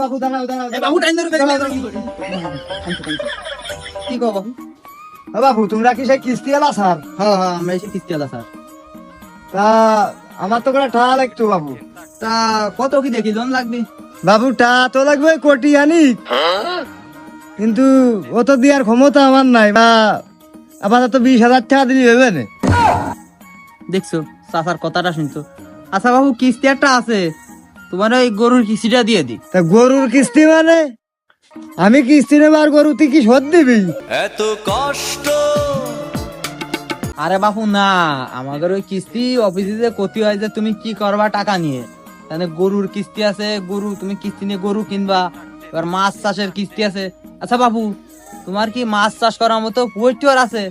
বাবু দাঁড়াও দাঁড়াও বাবু টাইম ধরে কি কো বাবু? বাবু তোমরা কি সে কিস্তি এলা স্যার? হ্যাঁ হ্যাঁ আমরা এসে কিস্তি আলা স্যার। তা আমার তো করে টা লাগতো বাবু। তা কত কি দেখি লোন লাগবে? বাবু টা তো লাগবে কোটি আনি, কিন্তু অত দেওয়ার ক্ষমতা আমার নাই। বা আপাতত 20,000 টাকা দিলি হবে না? দেখছো চাচার কথাটা শুনছো? আচ্ছা বাবু কিস্তি একটা আছে, তোমার ওই গরুর কিস্তিটা দিয়ে দি। তা গরুর কিস্তি মানে আমি কিস্তি নেব আর গরু তুই কি শোধ দিবি? এত কষ্ট আরে বাপু না, আমাদের ওই কিস্তি অফিসে যে ক্ষতি হয় যে তুমি কি করবা টাকা নিয়ে, তাহলে গরুর কিস্তি আছে, গরু তুমি কিস্তি নিয়ে গরু কিনবা, এবার মাছ চাষের কিস্তি আছে। আচ্ছা বাবু তোমার কি মাছ চাষ করার মতো পুকুর আছে?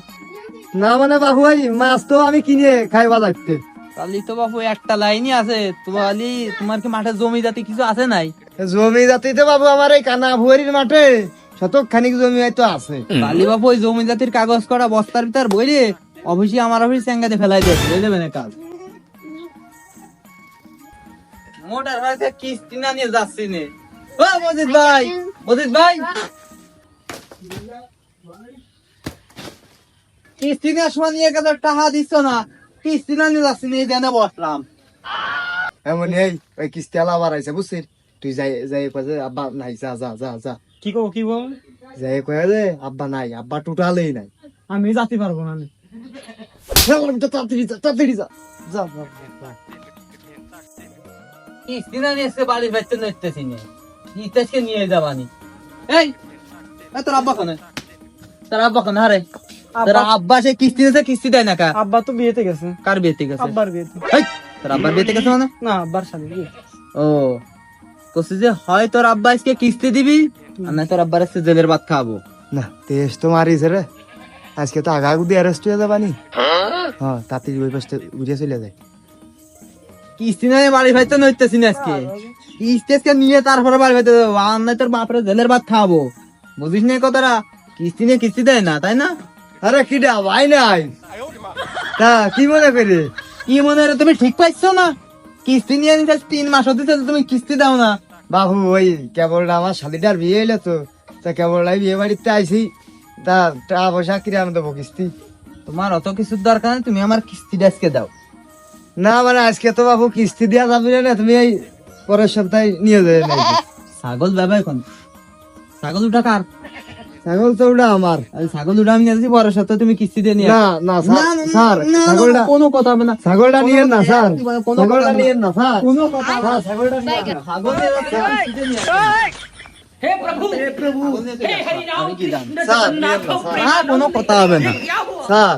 না মানে বাবু ভাই মাছ তো আমি কিনে খাইবা লাগতে। তাহলে তো বাবু একটা লাইনই আছে, তোমার কি মাঠে জমি জাতি কিছু আছে নাই? জমি জাতিতে বাবু আমার এই কানা ভুয়ারির মাঠে শতক খানিক জমি হয়তো আছে। তাহলে বাবু ওই জমি জাতির কাগজ করা বস্তার ভিতর বইরে অফিসে আমার অফিস চেঙ্গাতে ফেলাই দিয়েছে, বুঝে দেবে না কাজ। মোটর হয়েছে কিস্তি না নিয়ে যাচ্ছি নে। ও মজিদ ভাই, মজিদ ভাই কিস্তি নেওয়ার সময় নিয়ে গেলে টাকা দিচ্ছ না, কিস্তি না নিয়ে যাচ্ছি না, এই দেনে বসলাম। এমন এই ওই কিস্তি আলা আবার আইছে বুঝছিস? তুই যাই যাই কয়ে যে আব্বা নাই, যা যা যা যা কি কো কি বল? যাই কয়ে যে আব্বা নাই, আব্বা টোটালেই নাই। আমি যাতে পারবো না। তাড়াতাড়ি যা তাড়াতাড়ি যা যা যা, যা। কিস্তি না নিয়ে এসে বাড়ির বাচ্চা নিতেছি না, ইতেশকে নিয়ে যাবানি। এই তোর আব্বা কোনে? তোর আব্বা কোনে? আরে তোর আব্বা সে কিস্তি দিতে কিস্তি দেয় না কা? আব্বা তো বিয়েতে গেছে। কার বিয়েতে গেছে? আব্বার বিয়েতে। এই, তোর আব্বার বিয়েতে গেছে মানে? না আব্বার শালি বিয়ে। ও কইছে যে হয় তোর আব্বা আজকে কিস্তি দিবি আর না তোর আব্বার আজকে জেলের ভাত খাবো। না তেজ তো মারিছে রে, আজকে তো আগা গুদি অ্যারেস্ট হয়ে যাবানি। হ্যাঁ তাড়াতাড়ি ওই পাশে ঘুরে চলে যায়। কিস্তি না বাড়ি ভাইতে নইতেছি না আজকে, কিস্তি আজকে নিয়ে তারপরে বাড়ি ভাইতে যাবো, আর নাই তোর বাপরে জেলের ভাত খাবো। বুঝিস না কথাটা? কিস্তি নিয়ে কিস্তি দেয় না, তাই না? আরে কিডা ভাই নাই তা কি মনে করি? কি মনে হয় তুমি ঠিক পাইছো না? কিস্তি নিয়ে নিতে 3 মাস হতেছে, তুমি কিস্তি দাও না। বাবু ওই কেবল আমার শালিটার বিয়ে এলো তো, তা কেবল বিয়ে বাড়িতে আইসি, তা টাকা পয়সা কিরাম দেবো কিস্তি? তোমার অত কিছুর দরকার নেই, তুমি আমার কিস্তিটা আজকে দাও। না মানে আজকে তো বাবু কিস্তি দেওয়া যাবে না, তুমি এই পরের সপ্তাহে নিয়ে যাবে নাকি? ছাগল দেবে এখন? ছাগল উঠা কার? ছাগল তো ওটা আমার। আরে ছাগল উঠা আমি নিয়েছি, পরের সপ্তাহে তুমি কিস্তি দিয়ে নিয়ে না না স্যার ছাগলটা, কোনো কথা হবে না, ছাগলটা নিয়ে না স্যার, কোনো ছাগলটা কথা নিয়ে না স্যার, কোনো কথা হবে না। স্যার, ছাগলটা নিয়ে না। ছাগল নিয়ে যাচ্ছে, কিস্তি দিয়ে নিয়ে আসো। হে প্রভু ছাগল নিয়ে চলে আসো, আমি কি জানি? স্যার নিয়ে না স্যার, কোনো কথা হবে না স্যার